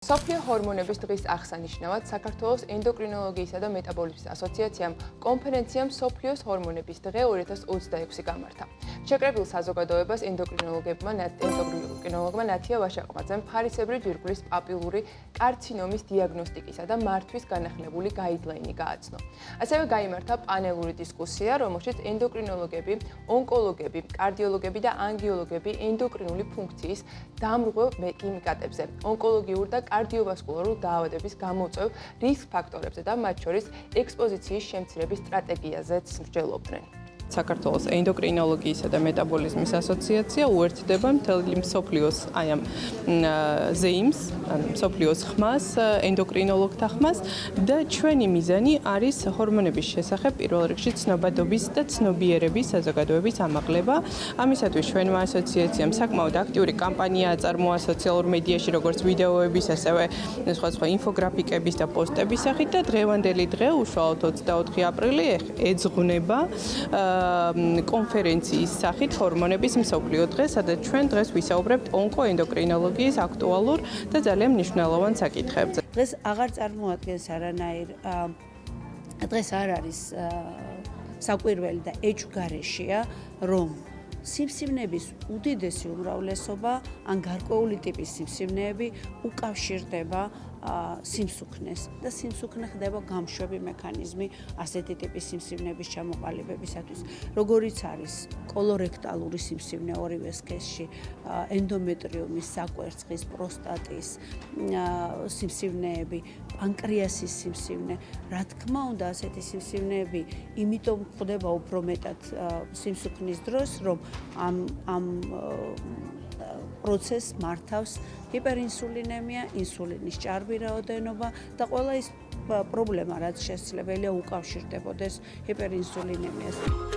მსოფლიო ჰორმონების დღის აღსანიშნავად საქართველოს ენდოკრინოლოგიისა და მეტაბოლიზმის ასოციაციამ კონფერენცია მსოფლიოს ჰორმონების დღე 2026 გამართა. შეკრებილ საზოგადოებას ენდოკრინოლოგმა ნათია ვაშაყმაძემ ფარისებრი ჯირკვლის პაპილური კარცინომის დიაგნოსტიკისა და მართვის განახილებული გაიდლაინი გააცნო. ასევე გაიმართა პანელური დისკუსია, რომელშიც ენდოკრინოლოგები, ონკოლოგები, კარდიოლოგები და ანგიოლოგები ენდოკრინული ფუნქციის დამრღვევ მეკიმიკატებზე, ონკოლოგიურ და კარდიოვასკულარულ დაავადების გამოწვევ რისკ ფაქტორებზე და მათ შორის ექსპოზიციის შემცირების სტრატეგიაზეც მსჯელობდნენ. საქართველოს ენდოკრინოლოგიისა და მეტაბოლიზმის ასოციაცია უერთდება მთელი მსოფლიოს ამ ზეიმს, მსოფლიოს ხმას, ენდოკრინოლოგთა ხმას და ჩვენი მიზანი არის ჰორმონების შესახებ პირველ რიგში ცნობადობის და ცნობიერების საზოგადოების ამაღლება. ამისათვის ჩვენმა ასოციაციამ საკმაოდ აქტიური კამპანია აწარმოა სოციალურ მედიაში, როგორც ვიდეოების, ასევე სხვა ინფოგრაფიკების და პოსტების სახით და დღევანდელი დღე, უშუალოდ 24 აპრილი ეძღვნება კონფერენციის სახით ჰორმონების მსოფლიო დღე, სადაც ჩვენ დღეს ვისაუბრებთ ონკოენდოკრინოლოგიის აქტუალურ და ძალიან მნიშვნელოვან საკითხებზე. დღეს აღარ წარმოადგენს არანაირ დღეს არ არის საკვირველი და ეჭვგარეშეა, რომ სიმსივნეების უდიდესი უმრავლესობა ან გარკვეული ტიპის სიმსივნეები უკავშირდება სიმსუქნეს და სიმსუქნე ხდება გამშვები მექანიზმი ასეთი ტიპის სიმსივნეების ჩამოყალიბებისათვის, როგორიც არის კოლორექტალური სიმსივნე ორივე სქესში, ენდომეტრიუმის, საკვერცხის, პროსტატის სიმსივნეები, პანკრიასის სიმსივნე. რა თქმა უნდა, ასეთი სიმსივნეები იმიტომ ხდება უფრო მეტად სიმსუქნის დროს, რომ ამ პროცესს მართავს ჰიპერინსულინემია, ინსულინის ჭარბი რაოდენობა და ყველა ის პრობლემა, რაც შესაძლებელია უკავშირდებოდეს ჰიპერინსულინემიას.